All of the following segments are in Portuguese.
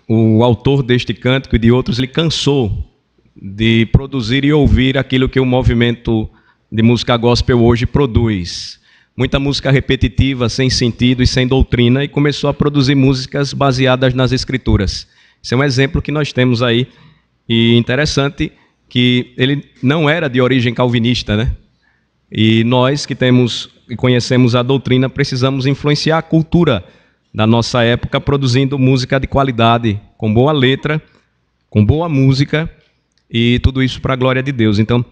o autor deste cântico e de outros, ele cansou de produzir e ouvir aquilo que o movimento de música gospel hoje produz. Muita música repetitiva, sem sentido e sem doutrina, e começou a produzir músicas baseadas nas escrituras. Esse é um exemplo que nós temos aí, e interessante que ele não era de origem calvinista, né? E nós que temos e conhecemos a doutrina, precisamos influenciar a cultura da nossa época, produzindo música de qualidade, com boa letra, com boa música, e tudo isso para a glória de Deus. Então,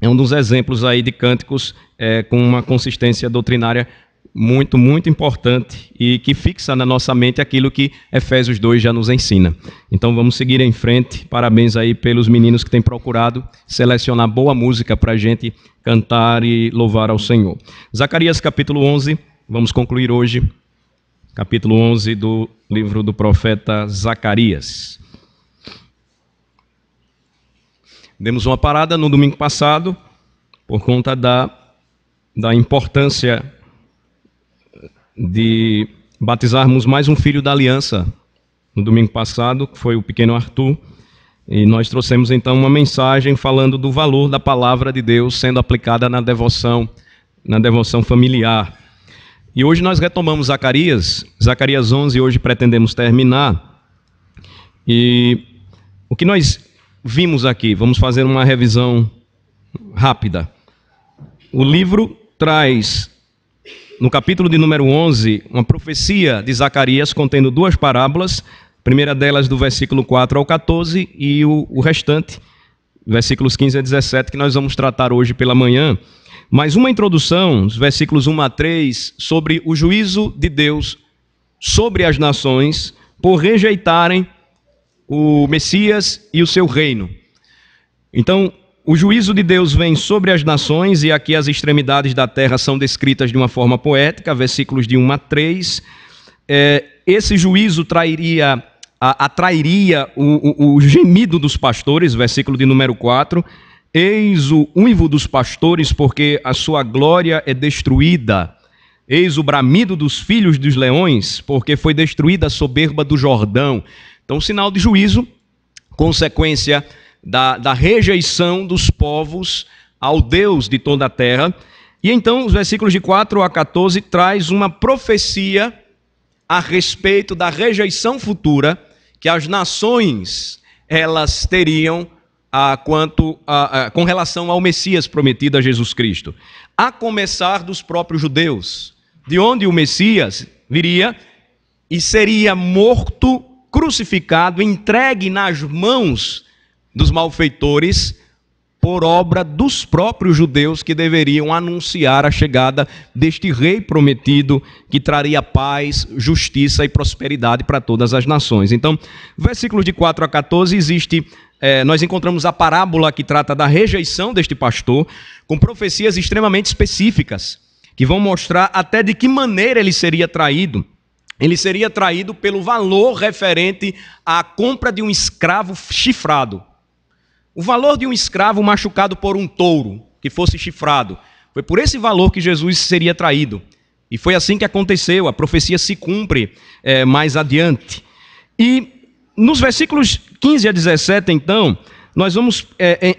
é um dos exemplos aí de cânticos com uma consistência doutrinária muito, muito importante e que fixa na nossa mente aquilo que Efésios 2 já nos ensina. Então vamos seguir em frente. Parabéns aí pelos meninos que têm procurado selecionar boa música para a gente cantar e louvar ao Senhor. Zacarias capítulo 11, vamos concluir hoje. Capítulo 11 do livro do profeta Zacarias. Demos uma parada no domingo passado por conta da importância de batizarmos mais um filho da aliança no domingo passado, que foi o pequeno Arthur, e nós trouxemos então uma mensagem falando do valor da palavra de Deus sendo aplicada na devoção familiar. E hoje nós retomamos Zacarias 11, hoje pretendemos terminar, e o que nós vimos aqui, vamos fazer uma revisão rápida. O livro traz, no capítulo de número 11, uma profecia de Zacarias contendo duas parábolas, a primeira delas do versículo 4 ao 14 e o restante, versículos 15 a 17, que nós vamos tratar hoje pela manhã. Mas uma introdução, os versículos 1 a 3, sobre o juízo de Deus sobre as nações por rejeitarem o Messias e o seu reino. Então, o juízo de Deus vem sobre as nações, e aqui as extremidades da terra são descritas de uma forma poética, versículos de 1 a 3. Esse juízo atrairia o gemido dos pastores, versículo de número 4. Eis o uivo dos pastores, porque a sua glória é destruída. Eis o bramido dos filhos dos leões, porque foi destruída a soberba do Jordão. Então, sinal de juízo, consequência da rejeição dos povos ao Deus de toda a terra. E então, os versículos de 4 a 14 traz uma profecia a respeito da rejeição futura que as nações elas teriam com relação ao Messias prometido a Jesus Cristo. A começar dos próprios judeus, de onde o Messias viria e seria morto, crucificado, entregue nas mãos dos malfeitores por obra dos próprios judeus que deveriam anunciar a chegada deste rei prometido que traria paz, justiça e prosperidade para todas as nações. Então, versículos de 4 a 14 nós encontramos a parábola que trata da rejeição deste pastor, com profecias extremamente específicas, que vão mostrar até de que maneira ele seria traído. Ele seria traído pelo valor referente à compra de um escravo chifrado. O valor de um escravo machucado por um touro, que fosse chifrado. Foi por esse valor que Jesus seria traído. E foi assim que aconteceu, a profecia se cumpre mais adiante. E nos versículos 15 a 17, então, nós vamos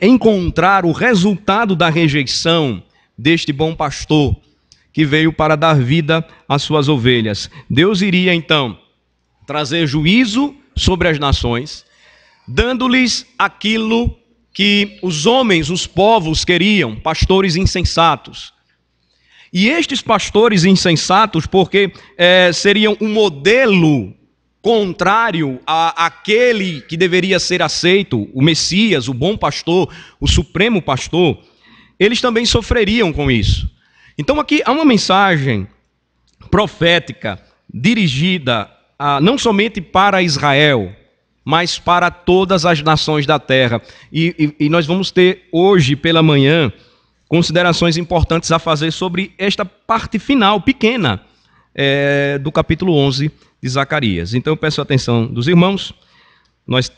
encontrar o resultado da rejeição deste bom pastor, que veio para dar vida às suas ovelhas. Deus iria, então, trazer juízo sobre as nações, dando-lhes aquilo que os homens, os povos queriam, pastores insensatos. E estes pastores insensatos, porque seriam um modelo contrário àquele que deveria ser aceito, o Messias, o bom pastor, o supremo pastor, eles também sofreriam com isso. Então aqui há uma mensagem profética dirigida não somente para Israel, mas para todas as nações da terra. E nós vamos ter hoje pela manhã considerações importantes a fazer sobre esta parte final, pequena, do capítulo 11 de Zacarias. Então eu peço a atenção dos irmãos. Nós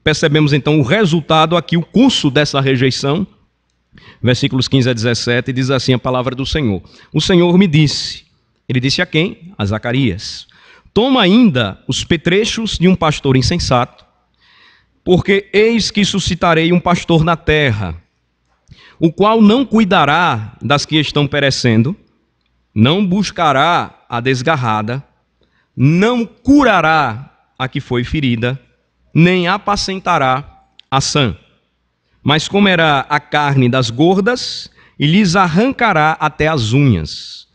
percebemos então o resultado aqui, o curso dessa rejeição. Versículos 15 a 17, diz assim a palavra do Senhor. O Senhor me disse, ele disse a quem? A Zacarias. Toma ainda os petrechos de um pastor insensato, porque eis que suscitarei um pastor na terra, o qual não cuidará das que estão perecendo, não buscará a desgarrada, não curará a que foi ferida, nem apacentará a sã, mas comerá a carne das gordas e lhes arrancará até as unhas.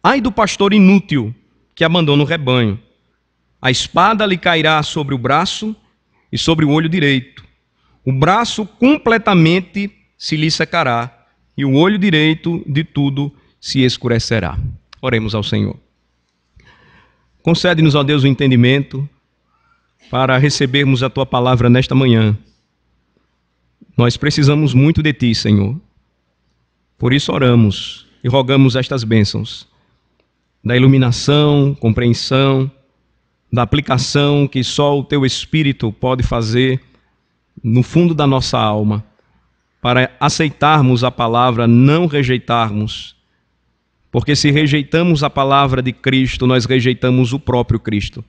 Ai do pastor inútil que abandona o rebanho. A espada lhe cairá sobre o braço e sobre o olho direito. O braço completamente se lhe secará e o olho direito de tudo se escurecerá. Oremos ao Senhor. Concede-nos, ó Deus, o entendimento para recebermos a Tua palavra nesta manhã. Nós precisamos muito de Ti, Senhor. Por isso oramos e rogamos estas bênçãos da iluminação, compreensão, da aplicação que só o Teu Espírito pode fazer no fundo da nossa alma, para aceitarmos a palavra, não rejeitarmos, porque se rejeitamos a palavra de Cristo, nós rejeitamos o próprio Cristo.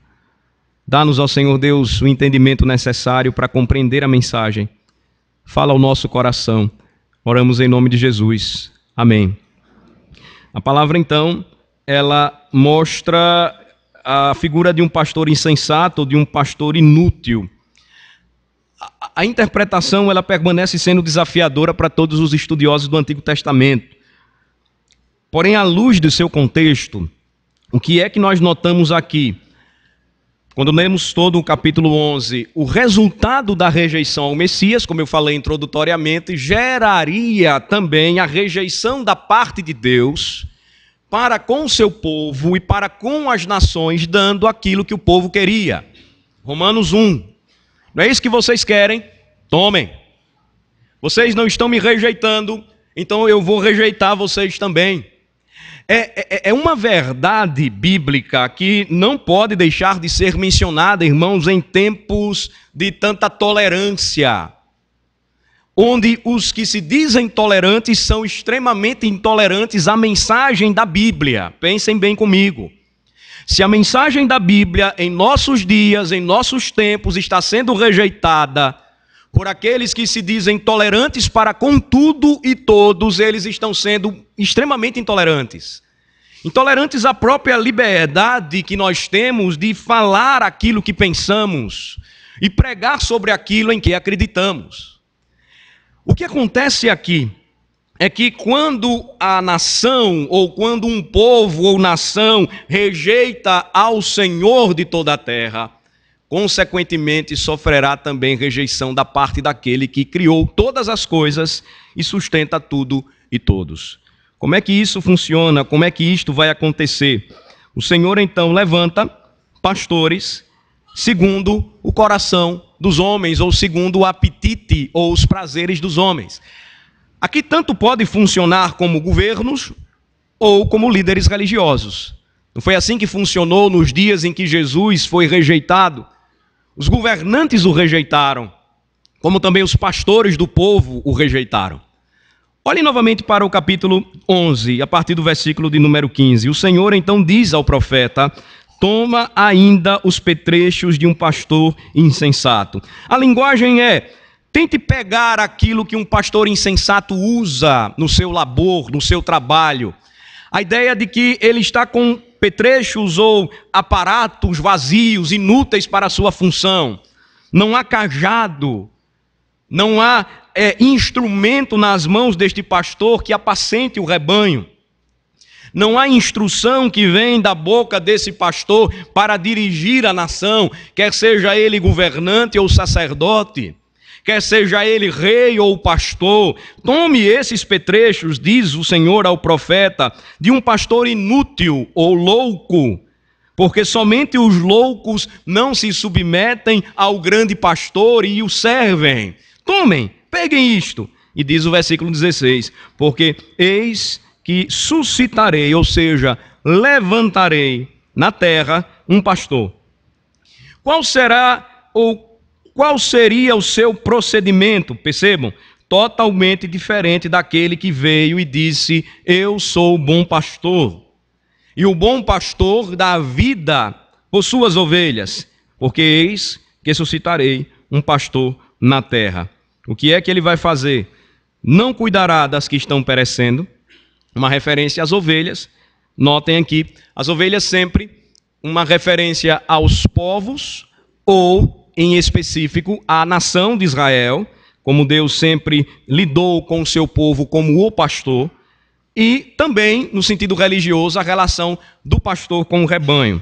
Dá-nos, ó Senhor Deus, o entendimento necessário para compreender a mensagem. Fala ao nosso coração. Oramos em nome de Jesus. Amém. A palavra, então, ela mostra a figura de um pastor insensato ou de um pastor inútil. A interpretação ela permanece sendo desafiadora para todos os estudiosos do Antigo Testamento. Porém, à luz do seu contexto, o que é que nós notamos aqui? Quando lemos todo o capítulo 11, o resultado da rejeição ao Messias, como eu falei introdutoriamente, geraria também a rejeição da parte de Deus para com o seu povo e para com as nações, dando aquilo que o povo queria. Romanos 1. Não é isso que vocês querem? Tomem. Vocês não estão me rejeitando, então eu vou rejeitar vocês também. É uma verdade bíblica que não pode deixar de ser mencionada, irmãos, em tempos de tanta tolerância, onde os que se dizem tolerantes são extremamente intolerantes à mensagem da Bíblia. Pensem bem comigo. Se a mensagem da Bíblia em nossos dias, em nossos tempos, está sendo rejeitada por aqueles que se dizem tolerantes para com tudo e todos, eles estão sendo extremamente intolerantes. Intolerantes à própria liberdade que nós temos de falar aquilo que pensamos e pregar sobre aquilo em que acreditamos. O que acontece aqui é que quando a nação, ou quando um povo ou nação rejeita ao Senhor de toda a terra, consequentemente sofrerá também rejeição da parte daquele que criou todas as coisas e sustenta tudo e todos. Como é que isso funciona? Como é que isto vai acontecer? O Senhor então levanta pastores segundo o coração dos homens, ou segundo o apetite ou os prazeres dos homens. Aqui tanto pode funcionar como governos ou como líderes religiosos. Não foi assim que funcionou nos dias em que Jesus foi rejeitado? Os governantes o rejeitaram, como também os pastores do povo o rejeitaram. Olhem novamente para o capítulo 11, a partir do versículo de número 15. O Senhor então diz ao profeta: toma ainda os petrechos de um pastor insensato. A linguagem é: tente pegar aquilo que um pastor insensato usa no seu labor, no seu trabalho. A ideia de que ele está com petrechos ou aparatos vazios, inúteis para a sua função. Não há cajado, não há instrumento nas mãos deste pastor que apacente o rebanho. Não há instrução que vem da boca desse pastor para dirigir a nação, quer seja ele governante ou sacerdote, quer seja ele rei ou pastor. Tome esses petrechos, diz o Senhor ao profeta, de um pastor inútil ou louco, porque somente os loucos não se submetem ao grande pastor e o servem. Tomem, peguem isto. E diz o versículo 16, porque eis que suscitarei, ou seja, levantarei na terra um pastor. Qual seria o seu procedimento? Percebam, totalmente diferente daquele que veio e disse: eu sou o bom pastor. E o bom pastor dá vida por suas ovelhas, porque eis que suscitarei um pastor na terra. O que é que ele vai fazer? Não cuidará das que estão perecendo, uma referência às ovelhas. Notem aqui, as ovelhas sempre uma referência aos povos ou, em específico, à nação de Israel, como Deus sempre lidou com o seu povo como o pastor, e também, no sentido religioso, a relação do pastor com o rebanho.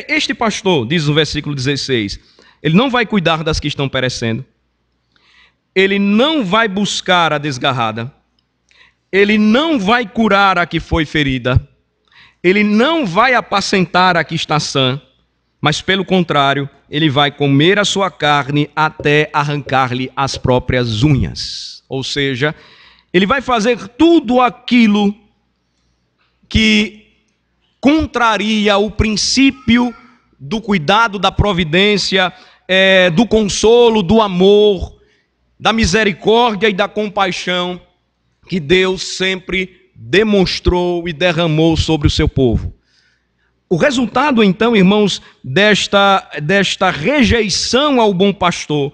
Este pastor, diz o versículo 16, ele não vai cuidar das que estão perecendo, ele não vai buscar a desgarrada, ele não vai curar a que foi ferida, ele não vai apacentar a que está sã, mas pelo contrário, ele vai comer a sua carne até arrancar-lhe as próprias unhas. Ou seja, ele vai fazer tudo aquilo que contraria o princípio do cuidado, da providência, do consolo, do amor, da misericórdia e da compaixão que Deus sempre demonstrou e derramou sobre o seu povo. O resultado, então, irmãos, desta rejeição ao bom pastor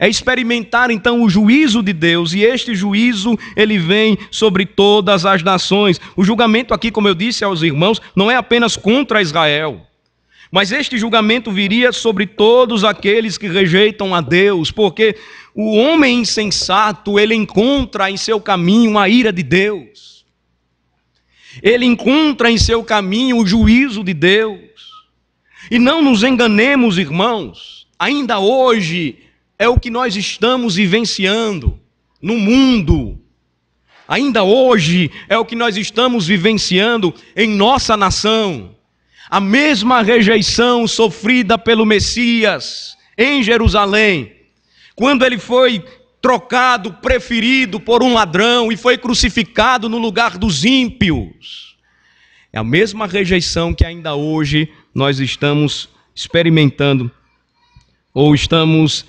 é experimentar, então, o juízo de Deus, e este juízo, ele vem sobre todas as nações. O julgamento aqui, como eu disse aos irmãos, não é apenas contra Israel, mas este julgamento viria sobre todos aqueles que rejeitam a Deus, porque o homem insensato, ele encontra em seu caminho a ira de Deus. Ele encontra em seu caminho o juízo de Deus. E não nos enganemos, irmãos, ainda hoje é o que nós estamos vivenciando no mundo. Ainda hoje é o que nós estamos vivenciando em nossa nação. A mesma rejeição sofrida pelo Messias em Jerusalém, quando ele foi trocado, preferido por um ladrão e foi crucificado no lugar dos ímpios. É a mesma rejeição que ainda hoje nós estamos experimentando ou estamos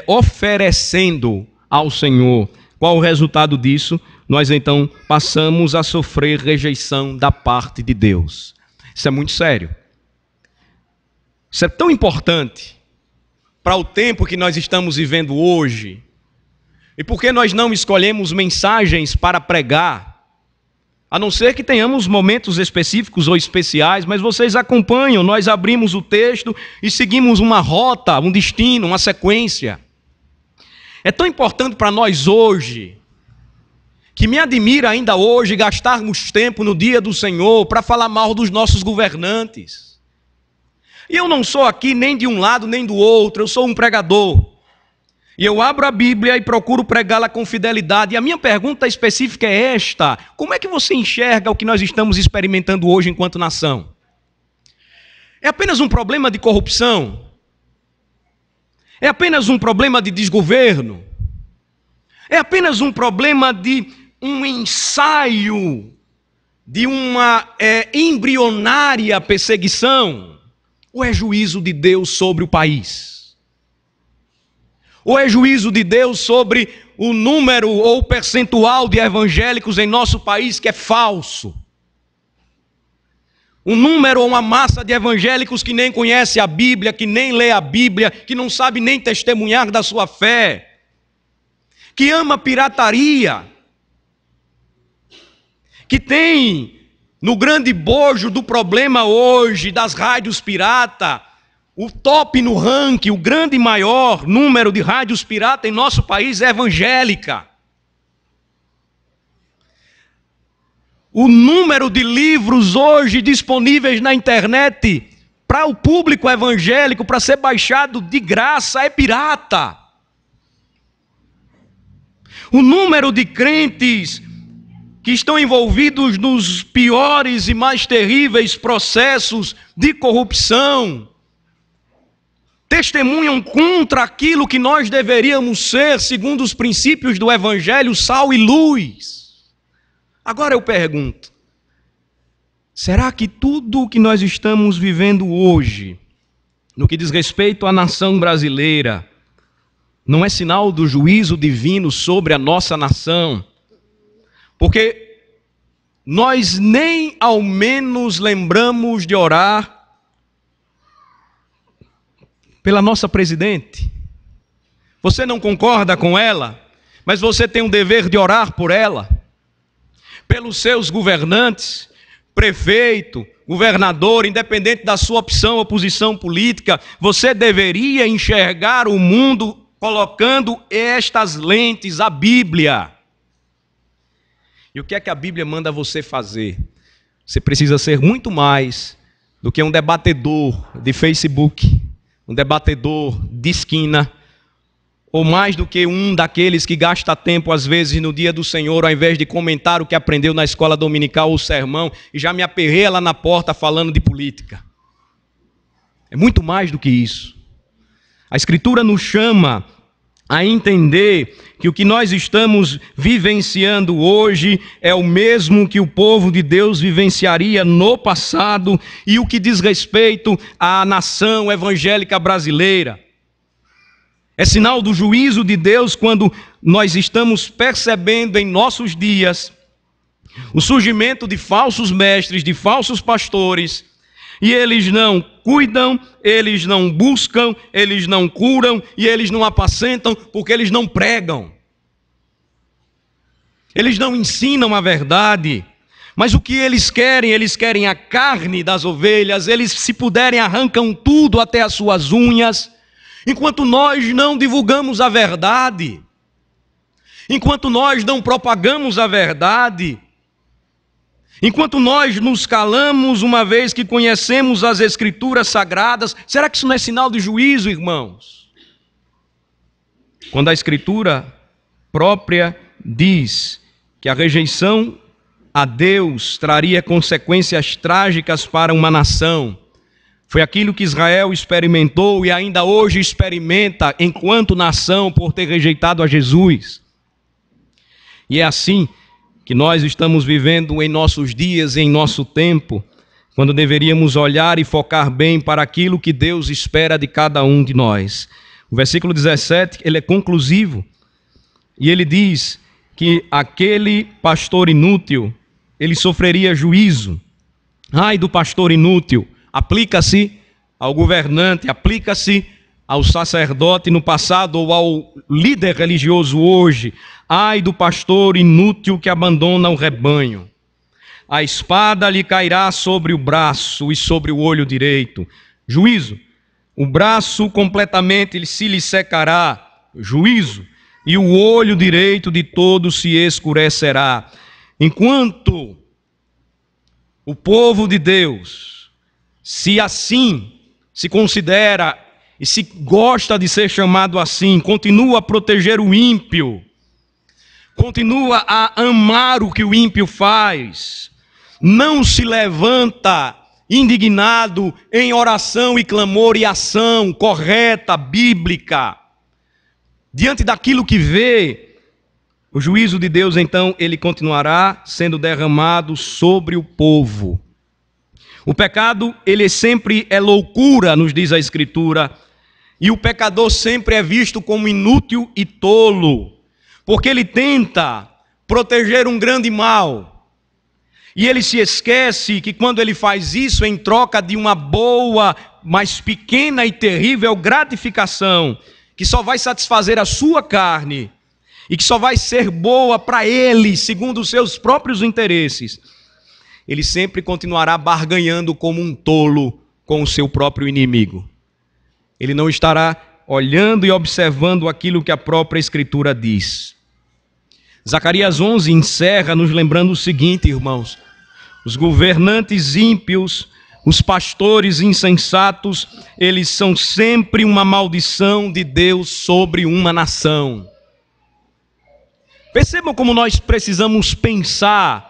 oferecendo ao Senhor. Qual o resultado disso? Nós então passamos a sofrer rejeição da parte de Deus. Isso é muito sério. Isso é tão importante para o tempo que nós estamos vivendo hoje. E por que nós não escolhemos mensagens para pregar? A não ser que tenhamos momentos específicos ou especiais, mas vocês acompanham, nós abrimos o texto e seguimos uma rota, um destino, uma sequência. É tão importante para nós hoje, que me admira ainda hoje gastarmos tempo no dia do Senhor para falar mal dos nossos governantes. E eu não sou aqui nem de um lado nem do outro, eu sou um pregador. E eu abro a Bíblia e procuro pregá-la com fidelidade. E a minha pergunta específica é esta: como é que você enxerga o que nós estamos experimentando hoje enquanto nação? É apenas um problema de corrupção? É apenas um problema de desgoverno? É apenas um problema de um ensaio de uma embrionária perseguição? Ou é juízo de Deus sobre o país? Ou é juízo de Deus sobre o número ou percentual de evangélicos em nosso país que é falso? Um número ou uma massa de evangélicos que nem conhece a Bíblia, que nem lê a Bíblia, que não sabe nem testemunhar da sua fé, que ama pirataria, que tem no grande bojo do problema hoje das rádios pirata, o top no ranking, o grande e maior número de rádios pirata em nosso país é evangélica. O número de livros hoje disponíveis na internet para o público evangélico, para ser baixado de graça, é pirata. O número de crentes que estão envolvidos nos piores e mais terríveis processos de corrupção, testemunham contra aquilo que nós deveríamos ser, segundo os princípios do Evangelho, sal e luz. Agora eu pergunto, será que tudo o que nós estamos vivendo hoje, no que diz respeito à nação brasileira, não é sinal do juízo divino sobre a nossa nação? Porque nós nem ao menos lembramos de orar pela nossa presidente. Você não concorda com ela, mas você tem o dever de orar por ela, pelos seus governantes, prefeito, governador, independente da sua opção ou posição política. Você deveria enxergar o mundo colocando estas lentes, a Bíblia. E o que é que a Bíblia manda você fazer? Você precisa ser muito mais do que um debatedor de Facebook, um debatedor de esquina, ou mais do que um daqueles que gasta tempo, às vezes, no dia do Senhor, ao invés de comentar o que aprendeu na escola dominical ou o sermão, e já me aperreia lá na porta falando de política. É muito mais do que isso. A Escritura nos chama a entender que o que nós estamos vivenciando hoje é o mesmo que o povo de Deus vivenciaria no passado, e o que diz respeito à nação evangélica brasileira. É sinal do juízo de Deus quando nós estamos percebendo em nossos dias o surgimento de falsos mestres, de falsos pastores, e eles não cuidam, eles não buscam, eles não curam e eles não apacentam porque eles não pregam. Eles não ensinam a verdade. Mas o que eles querem a carne das ovelhas, eles, se puderem, arrancam tudo até as suas unhas. Enquanto nós não divulgamos a verdade, enquanto nós não propagamos a verdade, enquanto nós nos calamos uma vez que conhecemos as Escrituras Sagradas, será que isso não é sinal de juízo, irmãos? Quando a Escritura própria diz que a rejeição a Deus traria consequências trágicas para uma nação, foi aquilo que Israel experimentou e ainda hoje experimenta enquanto nação por ter rejeitado a Jesus. E é assim que nós estamos vivendo em nossos dias, em nosso tempo, quando deveríamos olhar e focar bem para aquilo que Deus espera de cada um de nós. O versículo 17, ele é conclusivo, e ele diz que aquele pastor inútil, ele sofreria juízo. Ai do pastor inútil! Aplica-se ao governante, aplica-se ao sacerdote no passado ou ao líder religioso hoje. Ai do pastor inútil que abandona o rebanho. A espada lhe cairá sobre o braço e sobre o olho direito. Juízo. O braço completamente se lhe secará. Juízo. E o olho direito de todos se escurecerá. Enquanto o povo de Deus, se assim se considera e se gosta de ser chamado assim, continua a proteger o ímpio, continua a amar o que o ímpio faz, não se levanta indignado em oração e clamor e ação correta, bíblica, diante daquilo que vê, o juízo de Deus, então, ele continuará sendo derramado sobre o povo. O pecado, ele sempre é loucura, nos diz a Escritura, e o pecador sempre é visto como inútil e tolo, porque ele tenta proteger um grande mal, e ele se esquece que quando ele faz isso em troca de uma boa, mas pequena e terrível gratificação, que só vai satisfazer a sua carne, e que só vai ser boa para ele, segundo os seus próprios interesses, ele sempre continuará barganhando como um tolo com o seu próprio inimigo. Ele não estará olhando e observando aquilo que a própria Escritura diz. Zacarias 11 encerra nos lembrando o seguinte, irmãos: os governantes ímpios, os pastores insensatos, eles são sempre uma maldição de Deus sobre uma nação. Percebam como nós precisamos pensar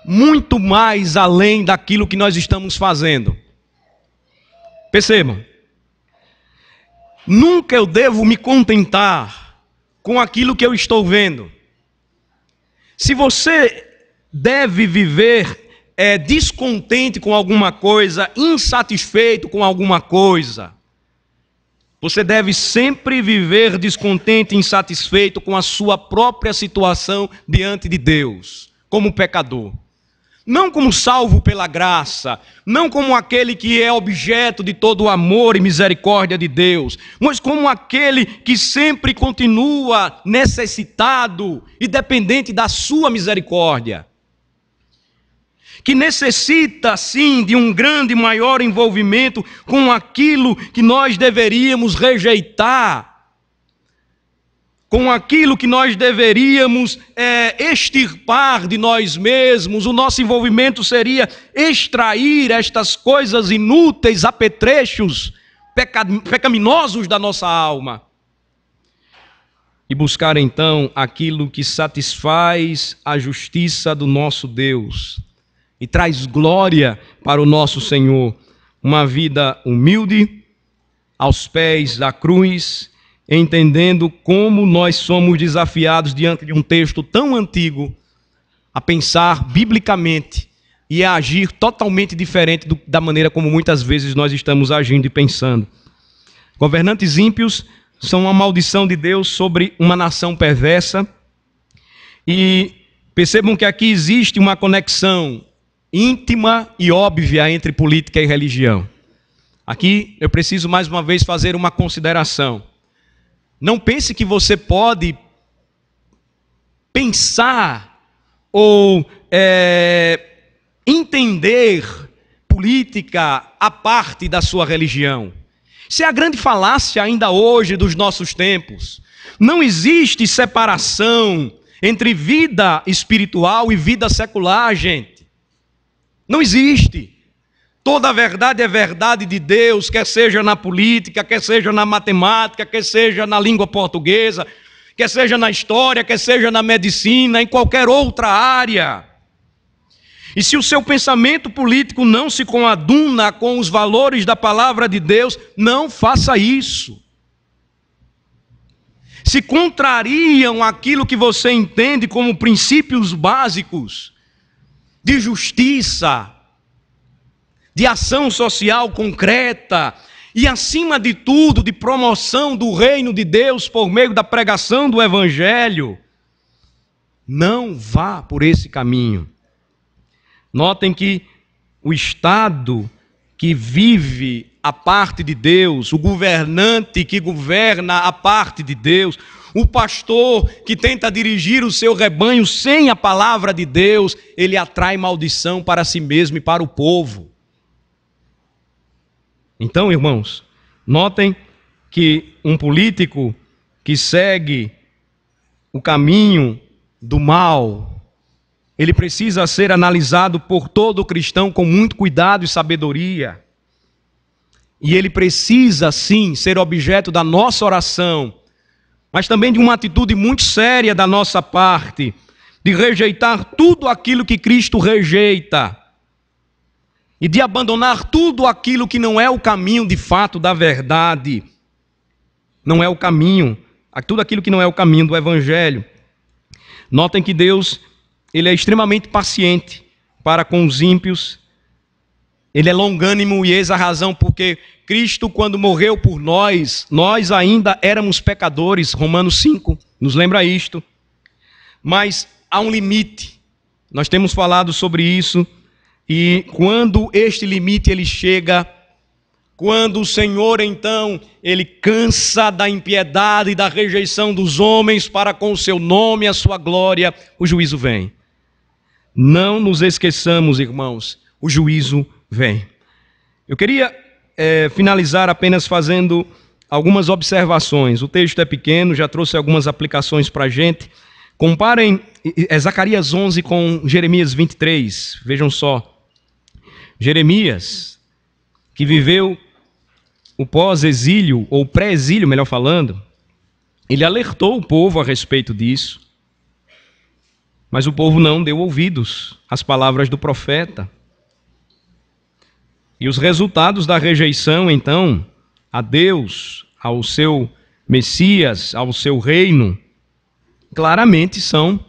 muito mais além daquilo que nós estamos fazendo. Percebam, nunca eu devo me contentar com aquilo que eu estou vendo. Se você deve viver descontente com alguma coisa, insatisfeito com alguma coisa, você deve sempre viver descontente e insatisfeito com a sua própria situação diante de Deus, como pecador. não como salvo pela graça, não como aquele que é objeto de todo o amor e misericórdia de Deus, mas como aquele que sempre continua necessitado e dependente da sua misericórdia, que necessita, sim, de um grande, maior envolvimento com aquilo que nós deveríamos rejeitar, com aquilo que nós deveríamos extirpar de nós mesmos. O nosso envolvimento seria extrair estas coisas inúteis, apetrechos, pecaminosos da nossa alma, e buscar então aquilo que satisfaz a justiça do nosso Deus e traz glória para o nosso Senhor. Uma vida humilde, aos pés da cruz, entendendo como nós somos desafiados diante de um texto tão antigo a pensar biblicamente e a agir totalmente diferente da maneira como muitas vezes nós estamos agindo e pensando. Governantes ímpios são uma maldição de Deus sobre uma nação perversa, e percebam que aqui existe uma conexão íntima e óbvia entre política e religião. Aqui eu preciso mais uma vez fazer uma consideração. Não pense que você pode pensar ou entender política à parte da sua religião. Isso é a grande falácia ainda hoje dos nossos tempos. Não existe separação entre vida espiritual e vida secular, gente. Não existe. Toda a verdade é verdade de Deus, quer seja na política, quer seja na matemática, quer seja na língua portuguesa, quer seja na história, quer seja na medicina, em qualquer outra área. E se o seu pensamento político não se coaduna com os valores da palavra de Deus, não faça isso. Se contrariam aquilo que você entende como princípios básicos de justiça, de ação social concreta e, acima de tudo, de promoção do reino de Deus por meio da pregação do Evangelho, não vá por esse caminho. Notem que o Estado que vive a parte de Deus, o governante que governa a parte de Deus, o pastor que tenta dirigir o seu rebanho sem a palavra de Deus, ele atrai maldição para si mesmo e para o povo. Então, irmãos, notem que um político que segue o caminho do mal, ele precisa ser analisado por todo cristão com muito cuidado e sabedoria. E ele precisa, sim, ser objeto da nossa oração, mas também de uma atitude muito séria da nossa parte, de rejeitar tudo aquilo que Cristo rejeita, e de abandonar tudo aquilo que não é o caminho de fato da verdade, não é o caminho, tudo aquilo que não é o caminho do Evangelho. Notem que Deus, ele é extremamente paciente para com os ímpios, ele é longânimo, e eis a razão porque Cristo, quando morreu por nós, nós ainda éramos pecadores, Romanos 5 nos lembra isto, mas há um limite, nós temos falado sobre isso. E quando este limite ele chega, quando o Senhor então, ele cansa da impiedade e da rejeição dos homens para com o seu nome e a sua glória, o juízo vem. Não nos esqueçamos, irmãos, o juízo vem. Eu queria finalizar apenas fazendo algumas observações. O texto é pequeno, já trouxe algumas aplicações para a gente. Comparem Zacarias 11 com Jeremias 23, vejam só. Jeremias, que viveu o pós-exílio, ou pré-exílio, melhor falando, ele alertou o povo a respeito disso, mas o povo não deu ouvidos às palavras do profeta. E os resultados da rejeição, então, a Deus, ao seu Messias, ao seu reino, claramente são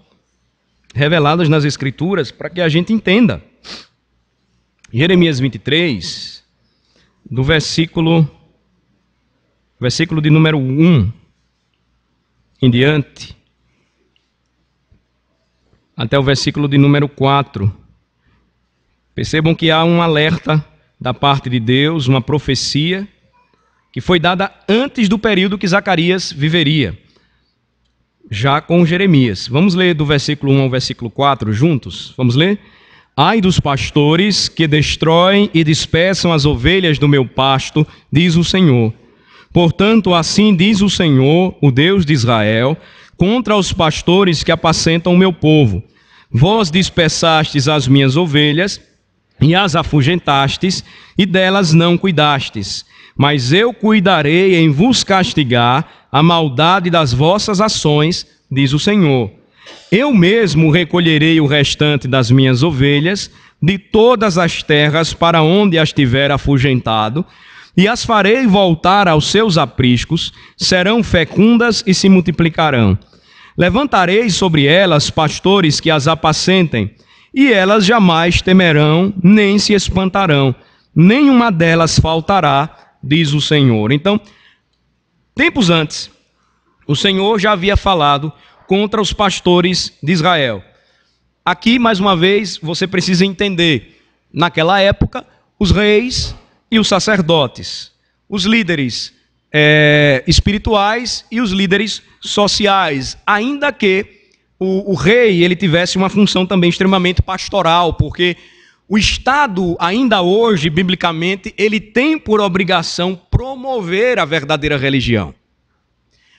reveladas nas Escrituras para que a gente entenda. Jeremias 23, do versículo de número 1 em diante, até o versículo de número 4, Percebam que há um alerta da parte de Deus, uma profecia, que foi dada antes do período que Zacarias viveria, já com Jeremias. Vamos ler do versículo 1 ao versículo 4 juntos? Vamos ler? Ai dos pastores que destroem e dispersam as ovelhas do meu pasto, diz o Senhor. Portanto, assim diz o Senhor, o Deus de Israel, contra os pastores que apacentam o meu povo. Vós dispersastes as minhas ovelhas e as afugentastes, e delas não cuidastes. Mas eu cuidarei em vos castigar a maldade das vossas ações, diz o Senhor. Eu mesmo recolherei o restante das minhas ovelhas de todas as terras para onde as tiver afugentado, e as farei voltar aos seus apriscos, serão fecundas e se multiplicarão. Levantarei sobre elas pastores que as apacentem, e elas jamais temerão, nem se espantarão. Nenhuma delas faltará, diz o Senhor. Então, tempos antes, o Senhor já havia falado contra os pastores de Israel. Aqui, mais uma vez, você precisa entender, naquela época, os reis e os sacerdotes, os líderes espirituais e os líderes sociais, ainda que o rei ele tivesse uma função também extremamente pastoral, porque o Estado, ainda hoje, biblicamente, ele tem por obrigação promover a verdadeira religião,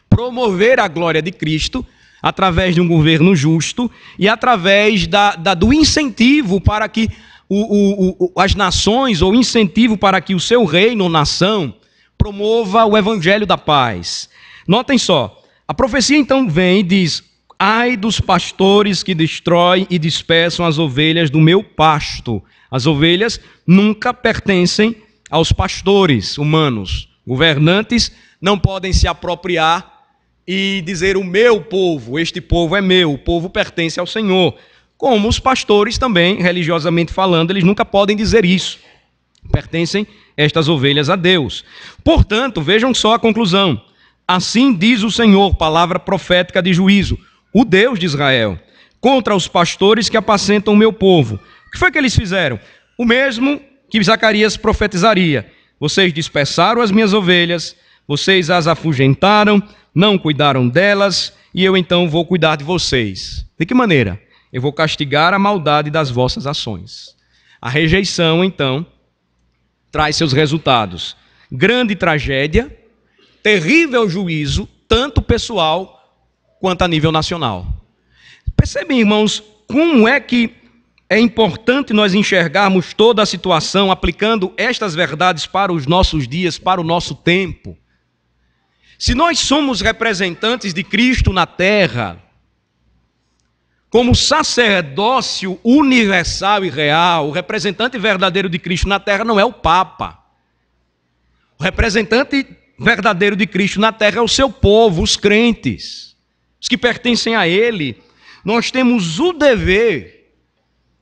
promover a glória de Cristo, através de um governo justo e através do incentivo para que as nações, ou incentivo para que o seu reino ou nação promova o evangelho da paz. Notem só, a profecia então vem e diz: ai dos pastores que destroem e dispersam as ovelhas do meu pasto. As ovelhas nunca pertencem aos pastores humanos. Governantes não podem se apropriar e dizer o meu povo, este povo é meu, o povo pertence ao Senhor. Como os pastores também, religiosamente falando, eles nunca podem dizer isso. Pertencem estas ovelhas a Deus. Portanto, vejam só a conclusão. Assim diz o Senhor, palavra profética de juízo, o Deus de Israel, contra os pastores que apacentam o meu povo. O que foi que eles fizeram? O mesmo que Zacarias profetizaria. Vocês dispersaram as minhas ovelhas, vocês as afugentaram, não cuidaram delas, e eu então vou cuidar de vocês. De que maneira? Eu vou castigar a maldade das vossas ações. A rejeição, então, traz seus resultados. Grande tragédia, terrível juízo, tanto pessoal quanto a nível nacional. Percebem, irmãos, como é que é importante nós enxergarmos toda a situação, aplicando estas verdades para os nossos dias, para o nosso tempo. Se nós somos representantes de Cristo na terra, como sacerdócio universal e real, o representante verdadeiro de Cristo na terra não é o Papa. O representante verdadeiro de Cristo na terra é o seu povo, os crentes, os que pertencem a Ele. Nós temos o dever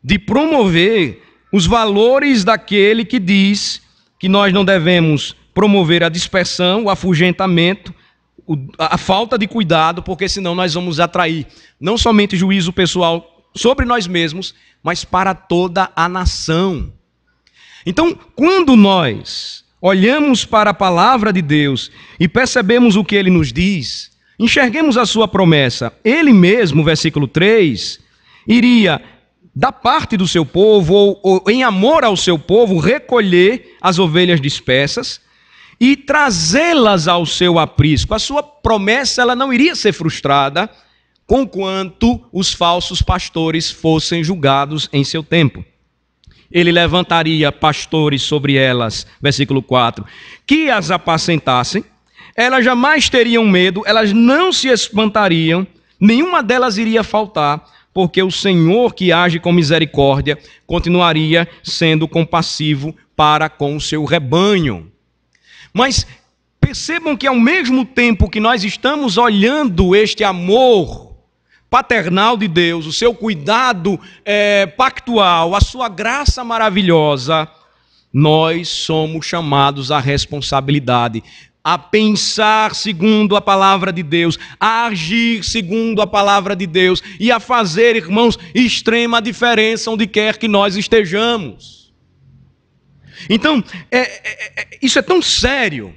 de promover os valores daquele que diz que nós não devemos promover a dispersão, o afugentamento, a falta de cuidado, porque senão nós vamos atrair não somente juízo pessoal sobre nós mesmos, mas para toda a nação. Então, quando nós olhamos para a palavra de Deus e percebemos o que Ele nos diz, enxerguemos a sua promessa. Ele mesmo, versículo 3, iria, da parte do seu povo, ou em amor ao seu povo, recolher as ovelhas dispersas e trazê-las ao seu aprisco. A sua promessa ela não iria ser frustrada, conquanto os falsos pastores fossem julgados em seu tempo. Ele levantaria pastores sobre elas, versículo 4, que as apacentassem, elas jamais teriam medo, elas não se espantariam, nenhuma delas iria faltar, porque o Senhor que age com misericórdia continuaria sendo compassivo para com o seu rebanho. Mas percebam que ao mesmo tempo que nós estamos olhando este amor paternal de Deus, o seu cuidado pactual, a sua graça maravilhosa, nós somos chamados à responsabilidade. a pensar segundo a palavra de Deus, a agir segundo a palavra de Deus e a fazer, irmãos, extrema diferença onde quer que nós estejamos. Então, isso é tão sério,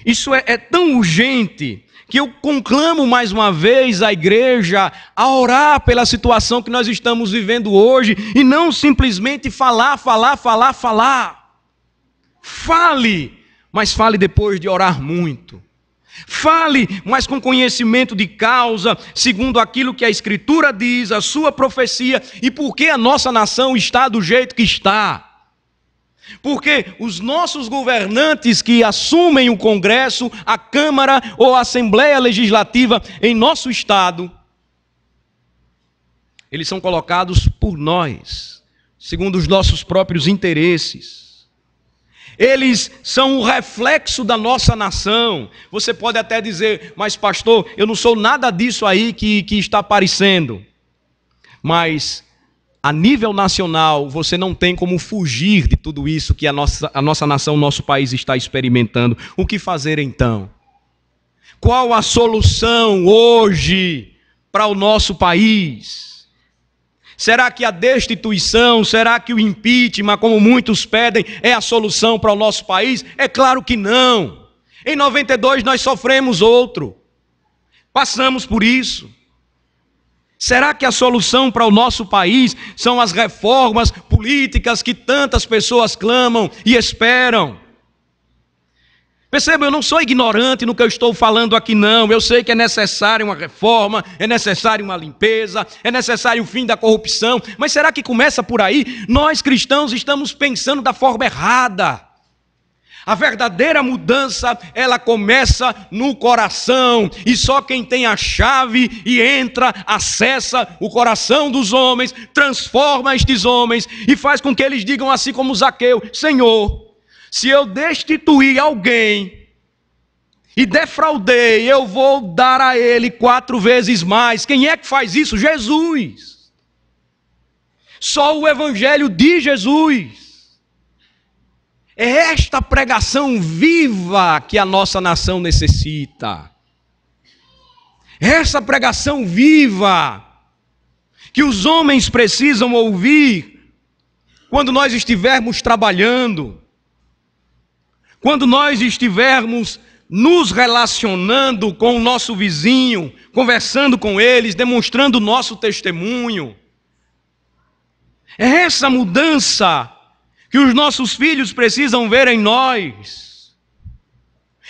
isso é tão urgente, que eu conclamo mais uma vez a igreja a orar pela situação que nós estamos vivendo hoje e não simplesmente falar. Fale, mas fale depois de orar muito. Fale, mas com conhecimento de causa, segundo aquilo que a Escritura diz, a sua profecia e por que a nossa nação está do jeito que está. Porque os nossos governantes que assumem o Congresso, a Câmara ou a Assembleia Legislativa em nosso Estado, eles são colocados por nós, segundo os nossos próprios interesses. Eles são o reflexo da nossa nação. Você pode até dizer, mas pastor, eu não sou nada disso aí que está aparecendo. Mas a nível nacional, você não tem como fugir de tudo isso que a nossa nação, o nosso país está experimentando. O que fazer então? Qual a solução hoje para o nosso país? Será que a destituição, será que o impeachment, como muitos pedem, é a solução para o nosso país? É claro que não. Em 92 nós sofremos outro. Passamos por isso. Será que a solução para o nosso país são as reformas políticas que tantas pessoas clamam e esperam? Perceba, eu não sou ignorante no que eu estou falando aqui não. Eu sei que é necessária uma reforma, é necessária uma limpeza, é necessário o fim da corrupção. Mas será que começa por aí? Nós cristãos estamos pensando da forma errada. A verdadeira mudança, ela começa no coração, e só quem tem a chave e entra, acessa o coração dos homens, transforma estes homens e faz com que eles digam assim como Zaqueu: Senhor, se eu destituir alguém e defraudei, eu vou dar a ele 4 vezes mais. Quem é que faz isso? Jesus. Só o Evangelho de Jesus. É esta pregação viva que a nossa nação necessita. Essa pregação viva que os homens precisam ouvir quando nós estivermos trabalhando, quando nós estivermos nos relacionando com o nosso vizinho, conversando com eles, demonstrando o nosso testemunho. É essa mudança que os nossos filhos precisam ver em nós.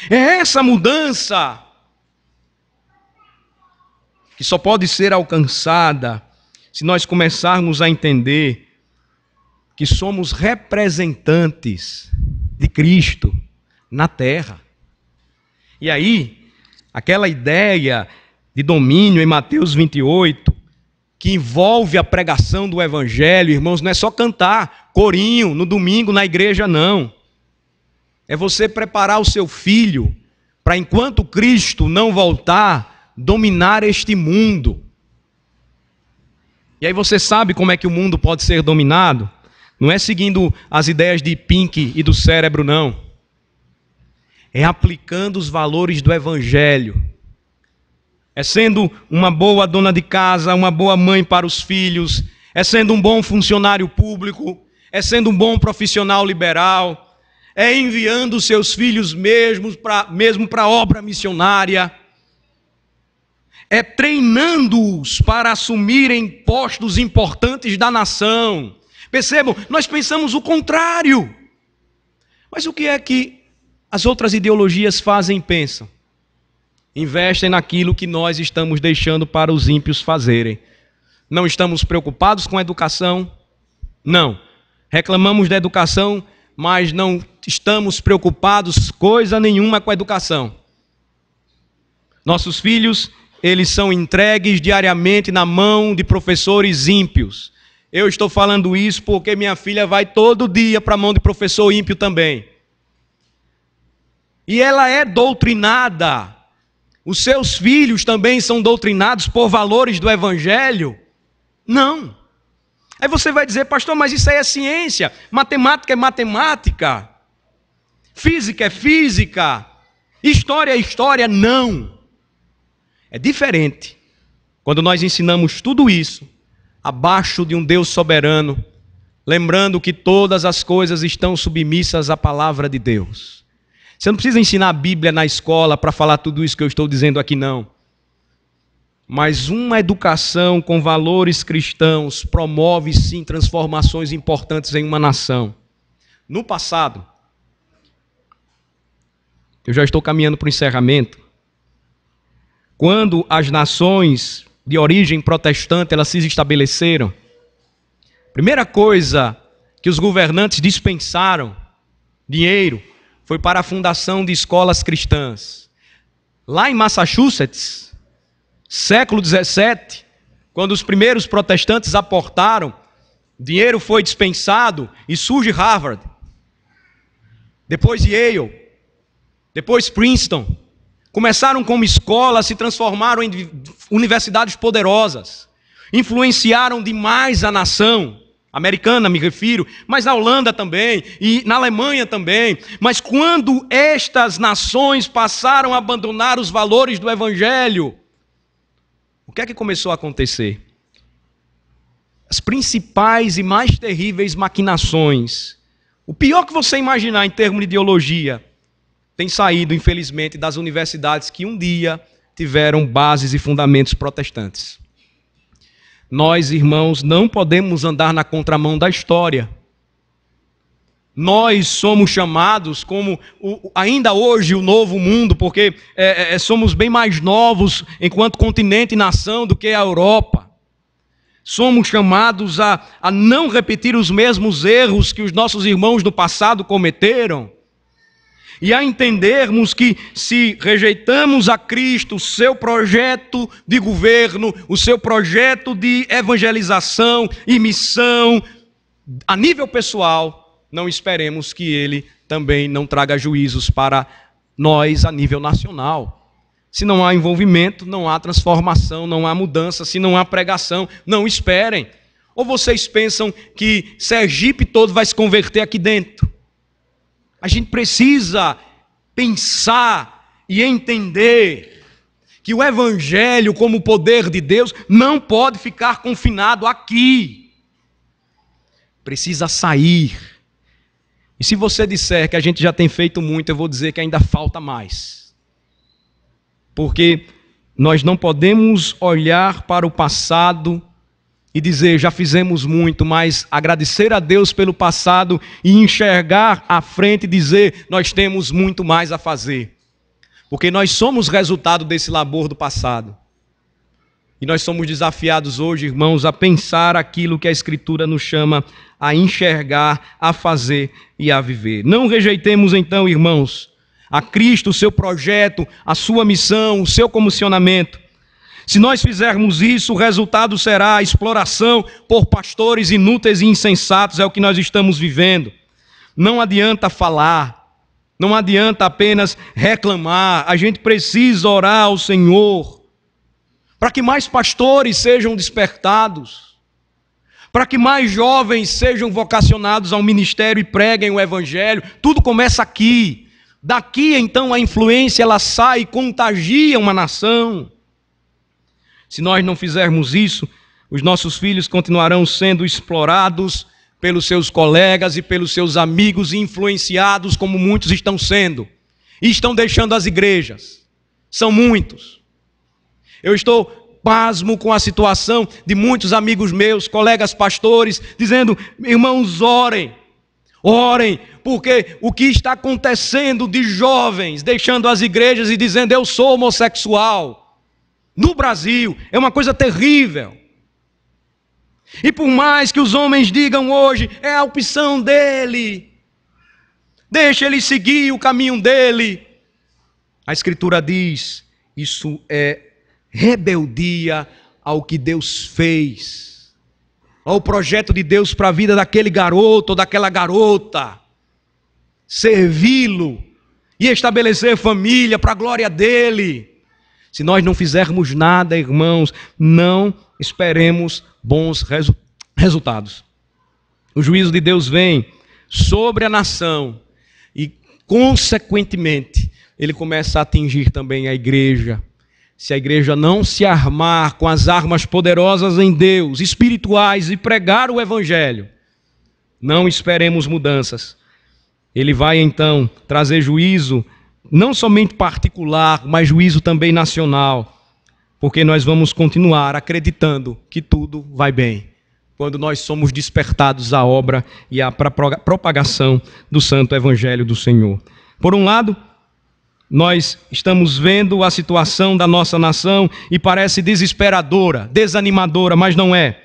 É essa mudança que só pode ser alcançada se nós começarmos a entender que somos representantes de Cristo na terra. E aí, aquela ideia de domínio em Mateus 28, que envolve a pregação do Evangelho, irmãos, não é só cantar corinho no domingo na igreja, não. É você preparar o seu filho para, enquanto Cristo não voltar, dominar este mundo. E aí você sabe como é que o mundo pode ser dominado? Não é seguindo as ideias de Pink e do cérebro, não. É aplicando os valores do Evangelho. É sendo uma boa dona de casa, uma boa mãe para os filhos, é sendo um bom funcionário público, é sendo um bom profissional liberal, é enviando os seus filhos mesmo para a obra missionária, é treinando-os para assumirem postos importantes da nação. Percebam, nós pensamos o contrário. Mas o que é que as outras ideologias fazem e pensam? Investem naquilo que nós estamos deixando para os ímpios fazerem. Não estamos preocupados com a educação? Não. Reclamamos da educação, mas não estamos preocupados coisa nenhuma com a educação. Nossos filhos, eles são entregues diariamente na mão de professores ímpios. Eu estou falando isso porque minha filha vai todo dia para a mão de professor ímpio também. E ela é doutrinada. Os seus filhos também são doutrinados por valores do Evangelho? Não. Aí você vai dizer, pastor, mas isso aí é ciência, matemática é matemática, física é física. História é história? Não. É diferente quando nós ensinamos tudo isso abaixo de um Deus soberano, lembrando que todas as coisas estão submissas à palavra de Deus. Você não precisa ensinar a Bíblia na escola para falar tudo isso que eu estou dizendo aqui, não. Mas uma educação com valores cristãos promove, sim, transformações importantes em uma nação. No passado, eu já estou caminhando para o encerramento, quando as nações de origem protestante elas se estabeleceram, a primeira coisa que os governantes dispensaram dinheiro foi para a fundação de escolas cristãs. Lá em Massachusetts, século XVII, quando os primeiros protestantes aportaram, dinheiro foi dispensado e surge Harvard, depois Yale, depois Princeton. Começaram como escolas, se transformaram em universidades poderosas, influenciaram demais a nação americana, me refiro, mas na Holanda também, e na Alemanha também. Mas quando estas nações passaram a abandonar os valores do Evangelho, o que é que começou a acontecer? As principais e mais terríveis maquinações, o pior que você imaginar em termos de ideologia, tem saído, infelizmente, das universidades que um dia tiveram bases e fundamentos protestantes. Nós, irmãos, não podemos andar na contramão da história. Nós somos chamados como, ainda hoje, o novo mundo, porque somos bem mais novos enquanto continente e nação do que a Europa. Somos chamados a não repetir os mesmos erros que os nossos irmãos do passado cometeram. E a entendermos que se rejeitamos a Cristo, o seu projeto de governo, o seu projeto de evangelização e missão, a nível pessoal, não esperemos que ele também não traga juízos para nós a nível nacional. Se não há envolvimento, não há transformação, não há mudança. Se não há pregação, não esperem. Ou vocês pensam que Sergipe todo vai se converter aqui dentro? A gente precisa pensar e entender que o Evangelho, como poder de Deus, não pode ficar confinado aqui. Precisa sair. E se você disser que a gente já tem feito muito, eu vou dizer que ainda falta mais. Porque nós não podemos olhar para o passado e dizer, já fizemos muito, mas agradecer a Deus pelo passado e enxergar à frente e dizer, nós temos muito mais a fazer. Porque nós somos resultado desse labor do passado. E nós somos desafiados hoje, irmãos, a pensar aquilo que a Escritura nos chama a enxergar, a fazer e a viver. Não rejeitemos então, irmãos, a Cristo, o seu projeto, a sua missão, o seu comissionamento. Se nós fizermos isso, o resultado será a exploração por pastores inúteis e insensatos, é o que nós estamos vivendo. Não adianta falar, não adianta apenas reclamar, a gente precisa orar ao Senhor, para que mais pastores sejam despertados, para que mais jovens sejam vocacionados ao ministério e preguem o Evangelho. Tudo começa aqui. Daqui então a influência ela sai e contagia uma nação. Se nós não fizermos isso, os nossos filhos continuarão sendo explorados pelos seus colegas e pelos seus amigos e influenciados como muitos estão sendo. E estão deixando as igrejas. São muitos. Eu estou pasmo com a situação de muitos amigos meus, colegas pastores, dizendo, irmãos, orem. Orem, porque o que está acontecendo de jovens deixando as igrejas e dizendo, eu sou homossexual. No Brasil, é uma coisa terrível. E por mais que os homens digam hoje, é a opção dele, deixa ele seguir o caminho dele. A Escritura diz, isso é rebeldia ao que Deus fez, ao projeto de Deus para a vida daquele garoto ou daquela garota. Servi-lo e estabelecer família para a glória dele. Se nós não fizermos nada, irmãos, não esperemos bons resultados. O juízo de Deus vem sobre a nação e, consequentemente, ele começa a atingir também a igreja. Se a igreja não se armar com as armas poderosas em Deus, espirituais, e pregar o evangelho, não esperemos mudanças. Ele vai então trazer juízo, não somente particular, mas juízo também nacional, porque nós vamos continuar acreditando que tudo vai bem, quando nós somos despertados à obra e à propagação do santo evangelho do Senhor. Por um lado, nós estamos vendo a situação da nossa nação e parece desesperadora, desanimadora, mas não é.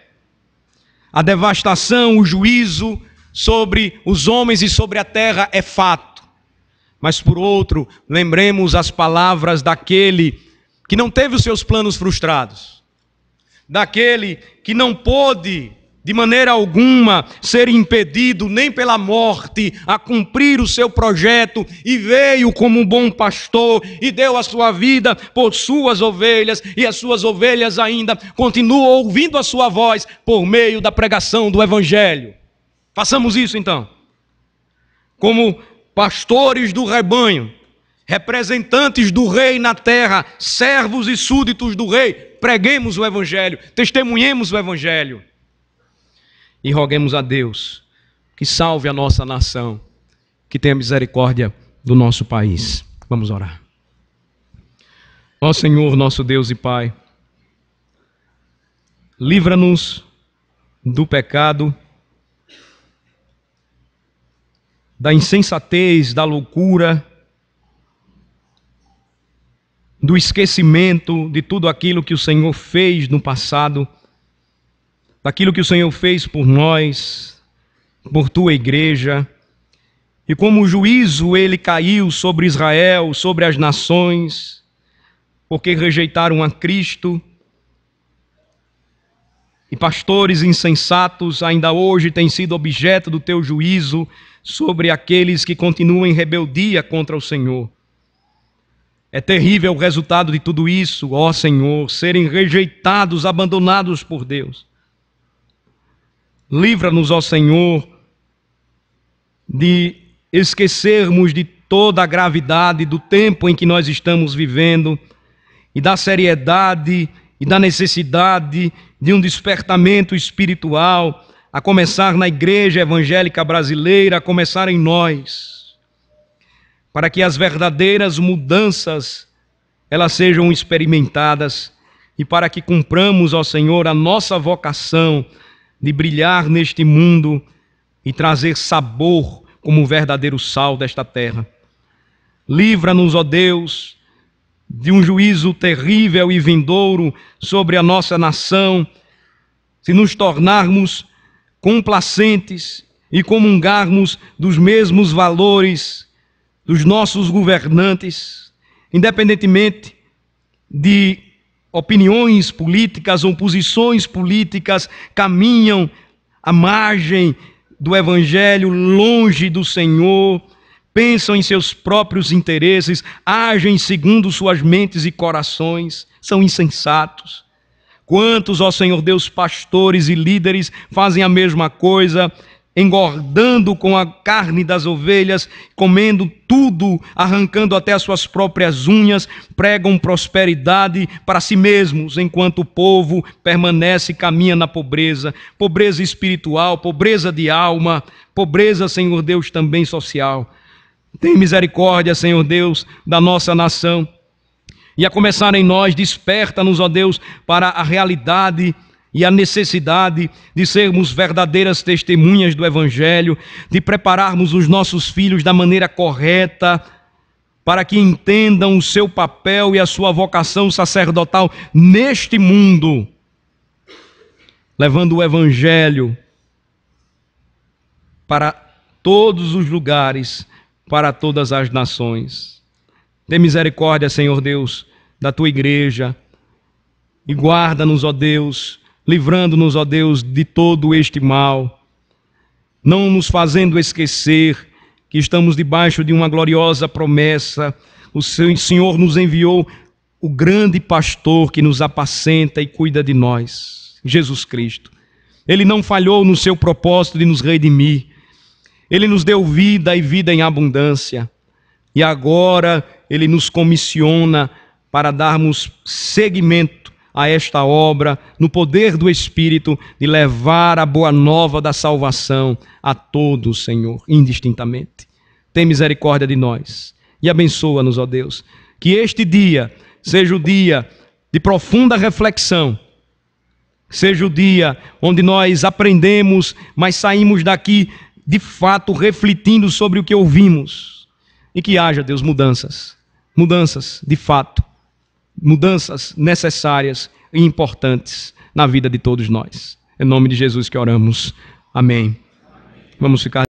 A devastação, o juízo sobre os homens e sobre a terra é fato. Mas por outro, lembremos as palavras daquele que não teve os seus planos frustrados, daquele que não pôde de maneira alguma ser impedido nem pela morte a cumprir o seu projeto, e veio como um bom pastor e deu a sua vida por suas ovelhas, e as suas ovelhas ainda continuam ouvindo a sua voz por meio da pregação do evangelho. Façamos isso então, como pastores do rebanho, representantes do rei na terra, servos e súditos do rei. Preguemos o evangelho, testemunhemos o evangelho. E roguemos a Deus que salve a nossa nação, que tenha misericórdia do nosso país. Vamos orar. Ó Senhor, nosso Deus e Pai, livra-nos do pecado, da insensatez, da loucura, do esquecimento de tudo aquilo que o Senhor fez no passado, daquilo que o Senhor fez por nós, por tua igreja, e como o juízo ele caiu sobre Israel, sobre as nações, porque rejeitaram a Cristo, e pastores insensatos ainda hoje têm sido objeto do teu juízo sobre aqueles que continuam em rebeldia contra o Senhor. É terrível o resultado de tudo isso, ó Senhor, serem rejeitados, abandonados por Deus. Livra-nos, ó Senhor, de esquecermos de toda a gravidade do tempo em que nós estamos vivendo e da seriedade e da necessidade de um despertamento espiritual, a começar na igreja evangélica brasileira, a começar em nós, para que as verdadeiras mudanças elas sejam experimentadas e para que cumpramos, ó Senhor, a nossa vocação de brilhar neste mundo e trazer sabor como o verdadeiro sal desta terra. Livra-nos, ó Deus, de um juízo terrível e vindouro sobre a nossa nação, se nos tornarmos complacentes e comungarmos dos mesmos valores dos nossos governantes, independentemente de opiniões políticas ou posições políticas, caminham à margem do Evangelho, longe do Senhor, pensam em seus próprios interesses, agem segundo suas mentes e corações, são insensatos. Quantos, ó Senhor Deus, pastores e líderes fazem a mesma coisa, engordando com a carne das ovelhas, comendo tudo, arrancando até as suas próprias unhas, pregam prosperidade para si mesmos, enquanto o povo permanece e caminha na pobreza, pobreza espiritual, pobreza de alma, pobreza, Senhor Deus, também social. Tem misericórdia, Senhor Deus, da nossa nação, e a começar em nós, desperta-nos, ó Deus, para a realidade e a necessidade de sermos verdadeiras testemunhas do Evangelho, de prepararmos os nossos filhos da maneira correta, para que entendam o seu papel e a sua vocação sacerdotal neste mundo, levando o Evangelho para todos os lugares, para todas as nações. Tem misericórdia, Senhor Deus, da tua igreja, e guarda-nos, ó Deus, livrando-nos, ó Deus, de todo este mal, não nos fazendo esquecer que estamos debaixo de uma gloriosa promessa. O Senhor nos enviou o grande pastor que nos apacenta e cuida de nós, Jesus Cristo. Ele não falhou no seu propósito de nos redimir. Ele nos deu vida e vida em abundância. E agora Ele nos comissiona para darmos seguimento a esta obra, no poder do Espírito, de levar a boa nova da salvação a todos, Senhor, indistintamente. Tem misericórdia de nós e abençoa-nos, ó Deus. Que este dia seja o dia de profunda reflexão, seja o dia onde nós aprendemos, mas saímos daqui de fato refletindo sobre o que ouvimos. E que haja, Deus, mudanças de fato, mudanças necessárias e importantes na vida de todos nós. Em nome de Jesus que oramos. Amém. Vamos ficar